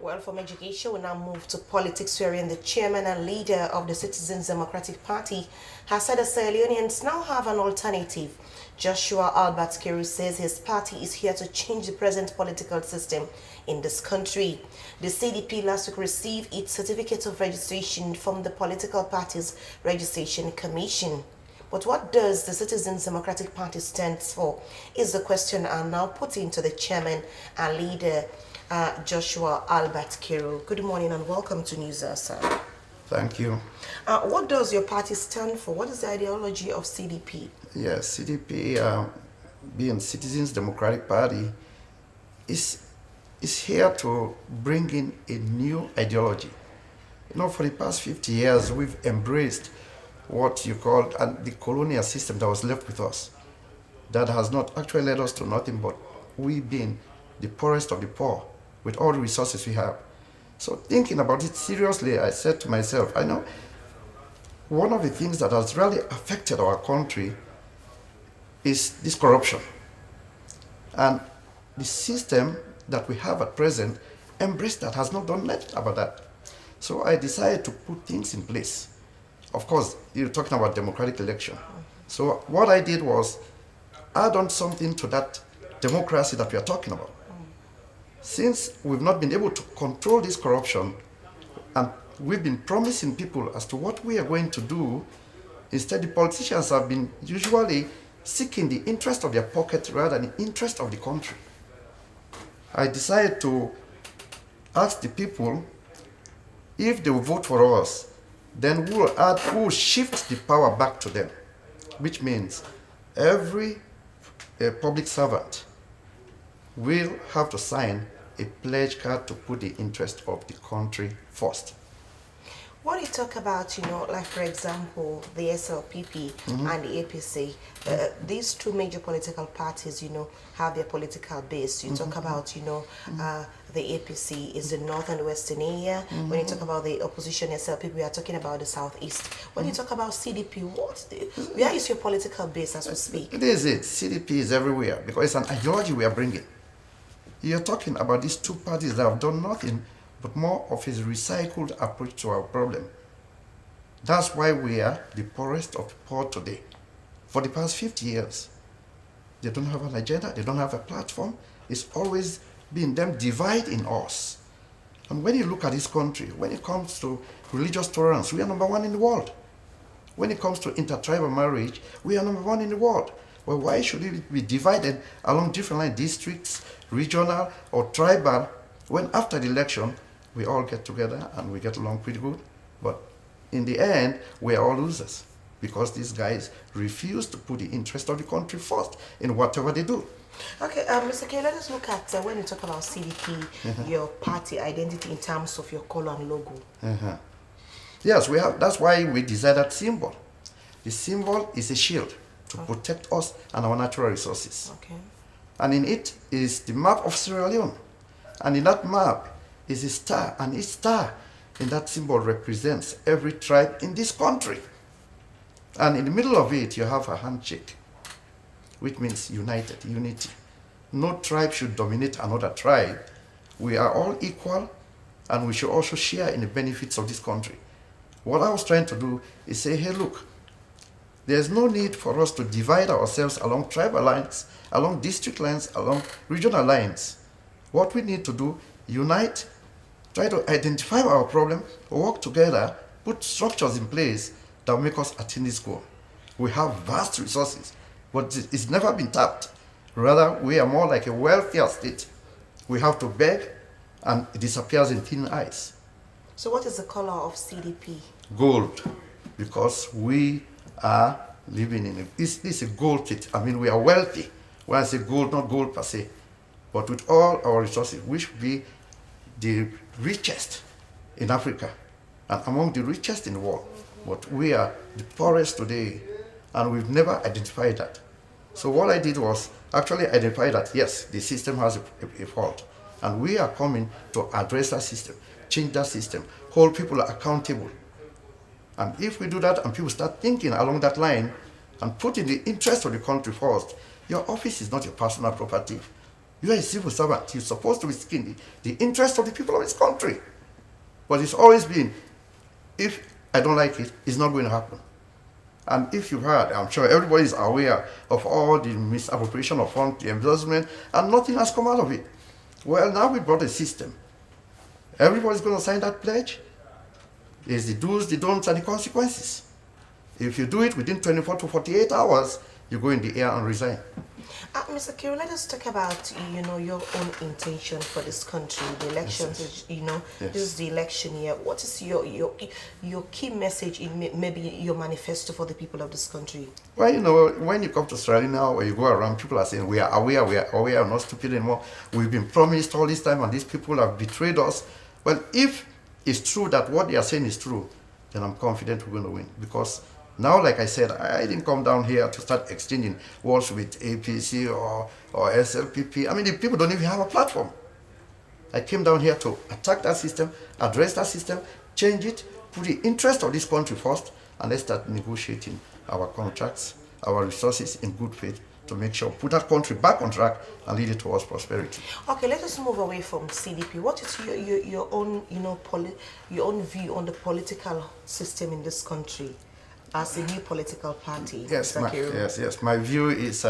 Well, from education, we now move to politics, wherein the chairman and leader of the Citizens Democratic Party has said the Sierra Leoneans now have an alternative. Joshua Albert Keru says his party is here to change the present political system in this country. The CDP last week received its certificate of registration from the Political Parties Registration Commission. But what does the Citizens Democratic Party stand for is the question I'm now putting to the chairman and leader, Joshua Albert Keru. Good morning and welcome to News, sir. Thank you. What does your party stand for? What is the ideology of CDP? Yes, CDP, being Citizens Democratic Party, is here to bring in a new ideology. You know, for the past 50 years, we've embraced what you call the colonial system that was left with us. That has not actually led us to nothing but we being the poorest of the poor with all the resources we have. So thinking about it seriously, I said to myself, I know one of the things that has really affected our country is this corruption. And the system that we have at present embraced that, has not done much about that. So I decided to put things in place. Of course, you're talking about democratic election. So what I did was add on something to that democracy that we are talking about. Since we've not been able to control this corruption, and we've been promising people as to what we are going to do, instead the politicians have been usually seeking the interest of their pocket rather than the interest of the country. I decided to ask the people if they will vote for us, then we will shift the power back to them, which means every public servant will have to sign a pledge card to put the interest of the country first. What you talk about, like for example, the SLPP and the APC, these two major political parties, have their political base. You talk about, the APC is the north and western area. When you talk about the opposition SLPP, we are talking about the southeast. When you talk about CDP, where is your political base as we speak? It is it. CDP is everywhere because it's an ideology we are bringing. You're talking about these two parties that have done nothing but more of a recycled approach to our problem. That's why we are the poorest of the poor today. For the past 50 years, they don't have an agenda, they don't have a platform. It's always been them dividing us. And when you look at this country, when it comes to religious tolerance, we are number one in the world. When it comes to intertribal marriage, we are number one in the world. Well, why should it be divided along different line districts, regional or tribal, when after the election, we all get together and we get along pretty good? But in the end, we are all losers because these guys refuse to put the interest of the country first in whatever they do. Okay, Mr. K, let us look at when you talk about CDP, your party identity in terms of your color and logo. Yes, we have. That's why we designed that symbol. The symbol is a shield to protect us and our natural resources. Okay. And in it is the map of Sierra Leone. And in that map is a star, and each star in that symbol represents every tribe in this country. And in the middle of it, you have a handshake, which means united, unity. No tribe should dominate another tribe. We are all equal, and we should also share in the benefits of this country. What I was trying to do is say, hey, look, there's no need for us to divide ourselves along tribal lines, along district lines, along regional lines. What we need to do, unite, try to identify our problem, work together, put structures in place that will make us attain this goal. We have vast resources, but it's never been tapped. Rather, we are more like a welfare state. We have to beg, and it disappears in thin ice. So what is the color of CDP? Gold, because we are living in this is a gold state. I mean, we are wealthy. When I say gold, not gold per se, but with all our resources, we should be the richest in Africa and among the richest in the world. But we are the poorest today, and we've never identified that. So what I did was actually identify that, yes, the system has a fault, and we are coming to address that system, change that system, hold people accountable. And if we do that and people start thinking along that line and putting the interest of the country first, your office is not your personal property. You are a civil servant. You're supposed to be seeking the interest of the people of this country. But it's always been, if I don't like it, it's not going to happen. And if you heard, I'm sure everybody is aware of all the misappropriation of funds, the embezzlement, and nothing has come out of it. Well, now we brought a system. Everybody's going to sign that pledge. There's the do's, the don'ts, and the consequences. If you do it within 24 to 48 hours, you go in the air and resign. Mr. Kiro, let us talk about, your own intention for this country. The elections, this is the election year. What is your key message in maybe your manifesto for the people of this country? Well, when you come to Australia now, or you go around, people are saying, we are aware, we are not stupid anymore. We've been promised all this time, and these people have betrayed us. Well, if it's true that what they are saying is true, then I'm confident we're going to win. Because now, like I said, I didn't come down here to start exchanging words with APC or SLPP. I mean, the people don't even have a platform. I came down here to attack that system, address that system, change it, put the interest of this country first, and let's start negotiating our contracts, our resources in good faith to make sure, put that country back on track and lead it towards prosperity. Okay, let us move away from CDP. What is your own, your own view on the political system in this country? As a new political party. Yes, my view is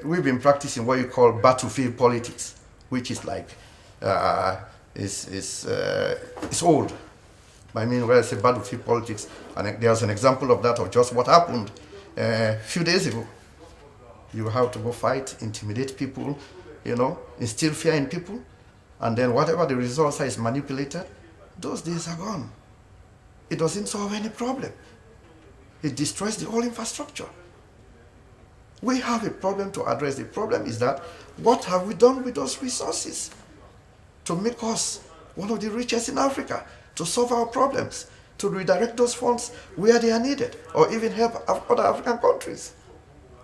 we've been practicing what you call battlefield politics, which is like it's old. I mean, when I say battlefield politics, and there's an example of that, of just what happened a few days ago. You have to go fight, intimidate people, instill fear in people, and then whatever the results are is manipulated. Those days are gone. It doesn't solve any problem. It destroys the whole infrastructure. We have a problem to address. The problem is that, what have we done with those resources to make us one of the richest in Africa, to solve our problems, to redirect those funds where they are needed, or even help other African countries?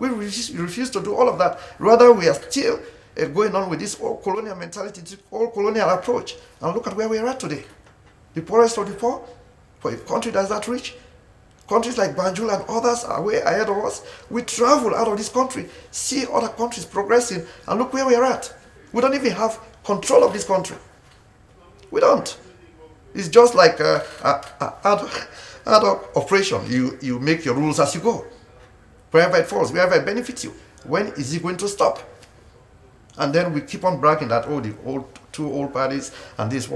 We refuse to do all of that. Rather, we are still going on with this old colonial mentality, this old colonial approach. And look at where we are at today. The poorest of the poor, for a country that's that rich, countries like Banjul and others are way ahead of us. We travel out of this country, see other countries progressing, and look where we are at. We don't even have control of this country. We don't. It's just like ad hoc operation. You make your rules as you go. Wherever it falls, wherever it benefits you. When is it going to stop? And then we keep on bragging that, the two old parties and this,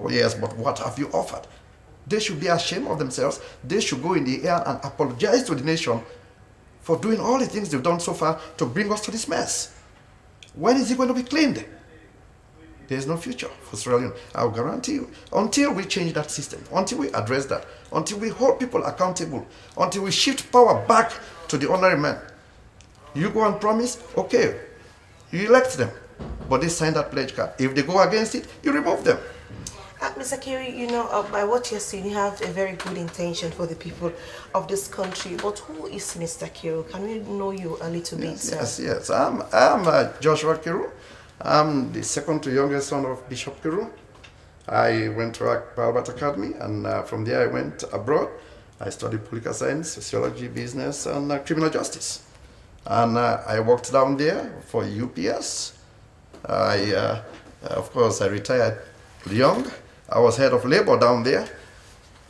yes, but what have you offered? They should be ashamed of themselves. They should go in the air and apologize to the nation for doing all the things they've done so far to bring us to this mess. When is it going to be cleaned? There's no future for Sierra Leone. I'll guarantee you, until we change that system, until we address that, until we hold people accountable, until we shift power back to the ordinary man. You go and promise, okay, you elect them, but they sign that pledge card. If they go against it, you remove them. Mr. Kiri, by what you're saying, you have a very good intention for the people of this country. But who is Mr. Kiri? Can we know you a little bit, sir? Yes. I'm Joshua Kiri. I'm the second to youngest son of Bishop Kiri. I went to BAI.avi Academy, and from there I went abroad. I studied political science, sociology, business, and criminal justice. And I worked down there for UPS. Of course, I retired young. I was head of labor down there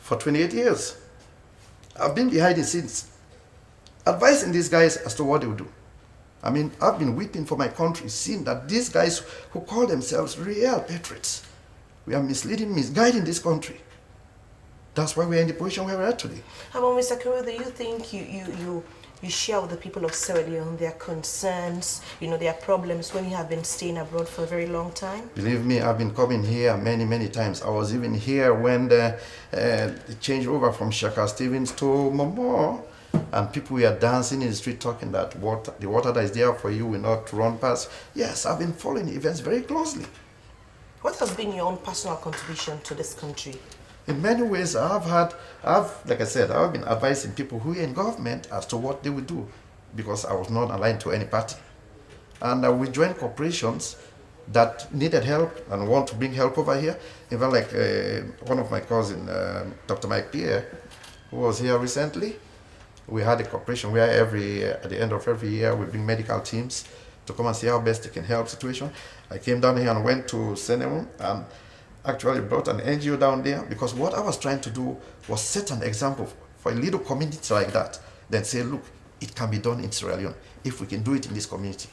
for 28 years. I've been behind the scenes, advising these guys as to what they would do. I mean, I've been weeping for my country, seeing that these guys who call themselves real patriots, we are misleading, misguiding this country. That's why we're in the position where we're at today. Well, Mr. Kiro, do you think you share with the people of Sierra Leone their concerns, their problems when you have been staying abroad for a very long time? Believe me, I've been coming here many, many times. I was even here when the change over from Shaka Stevens to Momo, and people were dancing in the street talking that the water that is there for you will not run past. Yes, I've been following the events very closely. What has been your own personal contribution to this country? In many ways, like I said, I've been advising people who are in government as to what they would do, because I was not aligned to any party. And we joined corporations that needed help and want to bring help over here. Even like one of my cousins, Dr. Mike Pierre, who was here recently, we had a corporation where at the end of every year we bring medical teams to come and see how best they can help situation. I came down here and went to Senegal and actually brought an NGO down there, because what I was trying to do was set an example for a little community like that, then say, look, it can be done in Sierra Leone if we can do it in this community.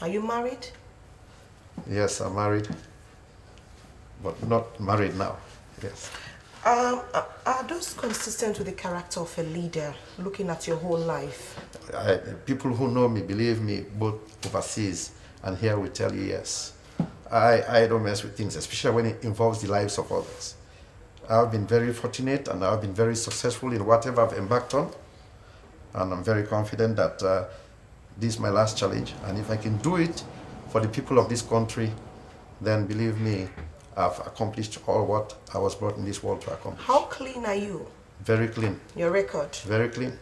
Are you married? Yes, I'm married, but not married now. Yes. Are those consistent with the character of a leader, looking at your whole life? People who know me believe me, both overseas and here will tell you yes. I don't mess with things, especially when it involves the lives of others. I've been very fortunate and I've been very successful in whatever I've embarked on. And I'm very confident that this is my last challenge. And if I can do it for the people of this country, then believe me, I've accomplished all what I was brought in this world to accomplish. How clean are you? Very clean. Your record? Very clean.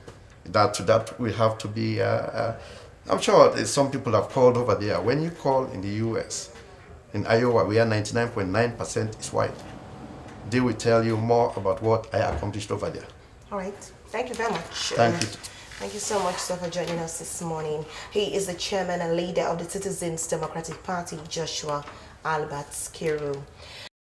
That will have to be, I'm sure some people have called over there. When you call in the US, in Iowa, we are 99.9% is white. They will tell you more about what I accomplished over there. All right. Thank you very much. Thank you. Thank you so much, sir, for joining us this morning. He is the chairman and leader of the Citizens Democratic Party, Joshua Albert Kiru.